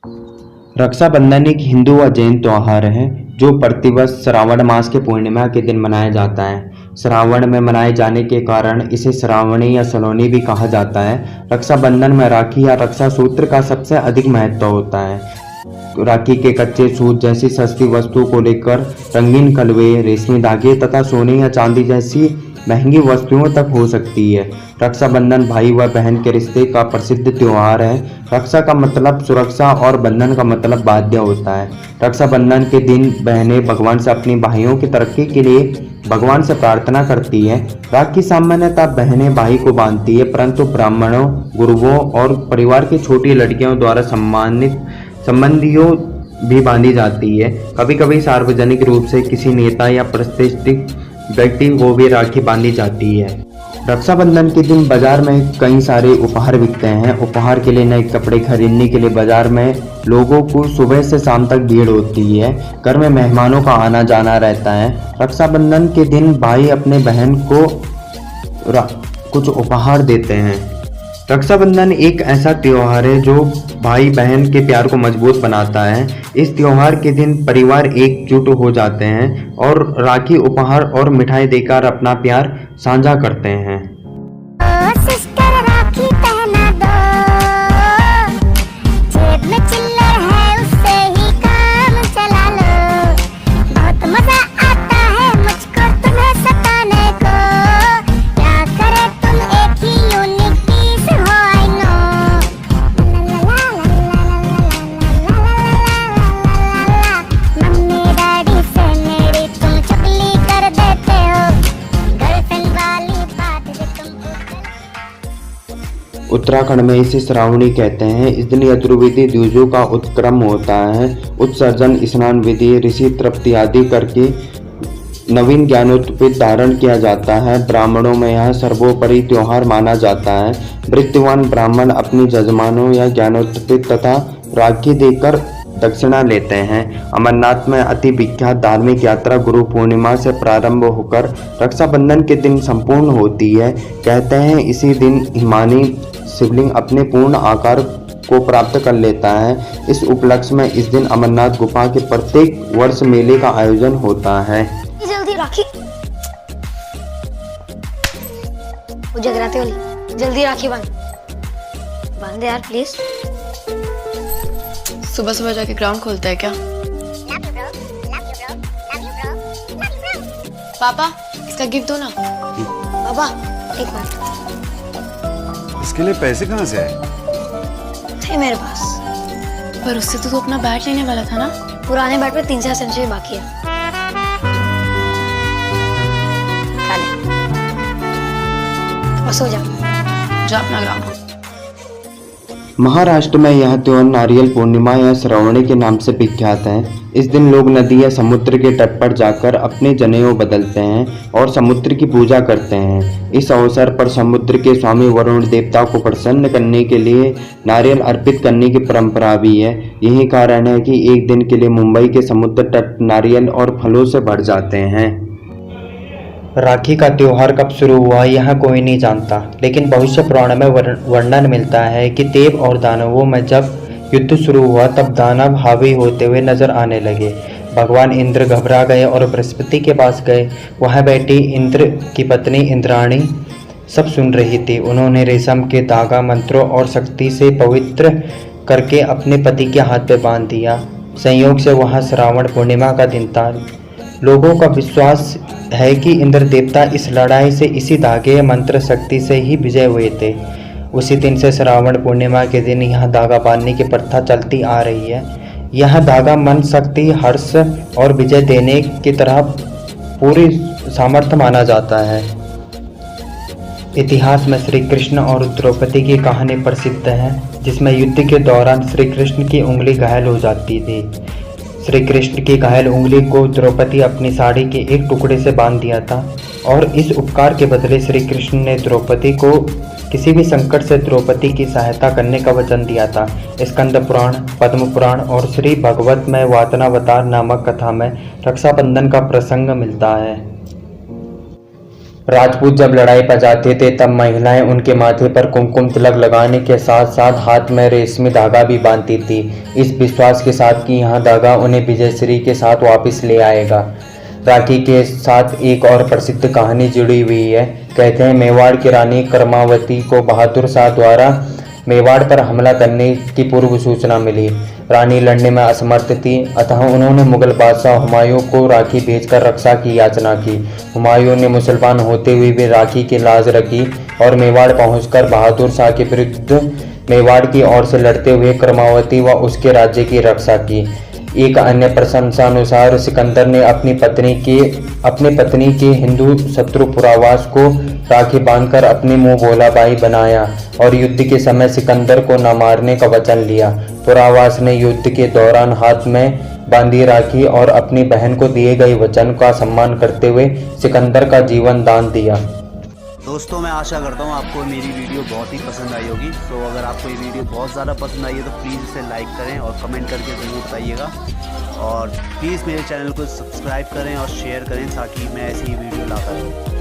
रक्षाबंधन एक हिंदू व जैन त्योहार है जो प्रतिवर्ष श्रावण मास के पूर्णिमा के दिन मनाया जाता है। श्रावण में मनाए जाने के कारण इसे श्रावणी या सलोनी भी कहा जाता है। रक्षाबंधन में राखी या रक्षा सूत्र का सबसे अधिक महत्व होता है। राखी के कच्चे सूत जैसी सस्ती वस्तुओं को लेकर रंगीन कलवे, रेशमी धागे तथा सोने या चांदी जैसी महंगी वस्तुओं तक हो सकती है। रक्षाबंधन भाई व बहन के रिश्ते का प्रसिद्ध त्योहार है। रक्षा का मतलब सुरक्षा और बंधन का मतलब बाध्य होता है। रक्षाबंधन के दिन बहनें भगवान से अपनी भाइयों की तरक्की के लिए भगवान से प्रार्थना करती है। राखी सामान्यतः बहनें भाई को बांधती है, परंतु ब्राह्मणों, गुरुओं और परिवार की छोटी लड़कियों द्वारा सम्मानित संबंधियों भी बांधी जाती है। कभी कभी सार्वजनिक रूप से किसी नेता या प्रतिष्ठित व्यक्ति को भी राखी बांधी जाती है। रक्षाबंधन के दिन बाजार में कई सारे उपहार बिकते हैं। उपहार के लिए नए कपड़े खरीदने के लिए बाजार में लोगों को सुबह से शाम तक भीड़ होती है। घर में मेहमानों का आना जाना रहता है। रक्षाबंधन के दिन भाई अपने बहन को कुछ उपहार देते हैं। रक्षाबंधन एक ऐसा त्योहार है जो भाई बहन के प्यार को मजबूत बनाता है। इस त्योहार के दिन परिवार एकजुट हो जाते हैं और राखी, उपहार और मिठाई देकर अपना प्यार साझा करते हैं। उत्तराखंड में इसे श्रावणी कहते हैं। इस दिन यजुर्वेदी द्विजों का उत्क्रम होता है। उत्सर्जन, स्नान विधि, ऋषि तृप्ति आदि करके नवीन ज्ञानोत्पीठ धारण किया जाता है। ब्राह्मणों में यह सर्वोपरि त्योहार माना जाता है। वृत्तिवान ब्राह्मण अपनी जजमानों या ज्ञानोत्पीठ तथा राखी देकर दक्षिणा लेते हैं। अमरनाथ में अति विख्यात धार्मिक यात्रा गुरु पूर्णिमा से प्रारंभ होकर रक्षाबंधन के दिन संपूर्ण होती है। कहते हैं इसी दिन हिमानी शिवलिंग अपने पूर्ण आकार को प्राप्त कर लेता है। इस उपलक्ष्य में इस दिन अमरनाथ गुफा के प्रत्येक वर्ष मेले का आयोजन होता है। जल्दी राखी, वो जगराते वाली, जल्दी राखी बांध दे यार प्लीज। सुबह सुबह जाके ग्राउंड खोलता है क्या? पापा इसका गिफ्ट दो ना। पापा एक मिनट, इसके लिए पैसे कहाँ से आए? थे मेरे पास। पर उससे तो तू अपना बैट लेने वाला था ना। पुराने बैट में 3-4 सेंचुरी बाकी है। खा ले और सो जा अपना ग्राउंड। महाराष्ट्र में यह त्योहार नारियल पूर्णिमा या श्रावणी के नाम से विख्यात है। इस दिन लोग नदी या समुद्र के तट पर जाकर अपने जनेऊ बदलते हैं और समुद्र की पूजा करते हैं। इस अवसर पर समुद्र के स्वामी वरुण देवता को प्रसन्न करने के लिए नारियल अर्पित करने की परंपरा भी है। यही कारण है कि एक दिन के लिए मुंबई के समुद्र तट नारियल और फलों से भर जाते हैं। राखी का त्योहार कब शुरू हुआ यह कोई नहीं जानता, लेकिन भविष्य पुराण में वर्णन मिलता है कि देव और दानवों में जब युद्ध शुरू हुआ तब दानव हावी होते हुए नजर आने लगे। भगवान इंद्र घबरा गए और बृहस्पति के पास गए। वह बैठी इंद्र की पत्नी इंद्राणी सब सुन रही थी। उन्होंने रेशम के धागा मंत्रों और शक्ति से पवित्र करके अपने पति के हाथ पे बांध दिया। संयोग से वह श्रावण पूर्णिमा का दिन था। लोगों का विश्वास है कि इंद्र देवता इस लड़ाई से इसी धागे मंत्र शक्ति से ही विजय हुए थे। उसी दिन से श्रावण पूर्णिमा के दिन यह धागा बांधने की प्रथा चलती आ रही है। यह धागा मन, शक्ति, हर्ष और विजय देने की तरह पूरी सामर्थ्य माना जाता है। इतिहास में श्री कृष्ण और द्रौपदी की कहानी प्रसिद्ध है, जिसमें युद्ध के दौरान श्री कृष्ण की उंगली घायल हो जाती थी। श्री कृष्ण की घायल उंगली को द्रौपदी अपनी साड़ी के एक टुकड़े से बांध दिया था और इस उपकार के बदले श्री कृष्ण ने द्रौपदी को किसी भी संकट से द्रौपदी की सहायता करने का वचन दिया था। स्कंद पुराण, पद्म पुराण और श्री भागवत में वातनावतार नामक कथा में रक्षाबंधन का प्रसंग मिलता है। राजपूत जब लड़ाई पर जाते थे तब महिलाएं उनके माथे पर कुमकुम तिलक लगाने के साथ साथ हाथ में रेशमी धागा भी बांधती थी, इस विश्वास के साथ कि यह धागा उन्हें विजयश्री के साथ वापस ले आएगा। राखी के साथ एक और प्रसिद्ध कहानी जुड़ी हुई है। कहते हैं मेवाड़ की रानी कर्मावती को बहादुर शाह द्वारा मेवाड़ पर हमला करने की पूर्व सूचना मिली। रानी लड़ने में असमर्थ थी, अतः उन्होंने मुगल बादशाह हुमायूं को राखी भेजकर रक्षा की याचना की। हुमायूं ने मुसलमान होते हुए भी राखी की लाज रखी और मेवाड़ पहुंचकर बहादुर शाह के विरुद्ध मेवाड़ की ओर से लड़ते हुए कर्मावती व उसके राज्य की रक्षा की। एक अन्य प्रशंसानुसार सिकंदर ने अपनी पत्नी के हिंदू शत्रु पुरावास को राखी बांधकर अपनी मुंह बोला भाई बनाया और युद्ध के समय सिकंदर को न मारने का वचन लिया। पुरावास ने युद्ध के दौरान हाथ में बांधी राखी और अपनी बहन को दिए गए वचन का सम्मान करते हुए सिकंदर का जीवन दान दिया। दोस्तों मैं आशा करता हूँ आपको मेरी वीडियो बहुत ही पसंद आई होगी। तो अगर आपको ये वीडियो बहुत ज़्यादा पसंद आई है तो प्लीज़ इसे लाइक करें और कमेंट करके ज़रूर बताइएगा। और प्लीज़ मेरे चैनल को सब्सक्राइब करें और शेयर करें ताकि मैं ऐसी ही वीडियो लाता रहूँ।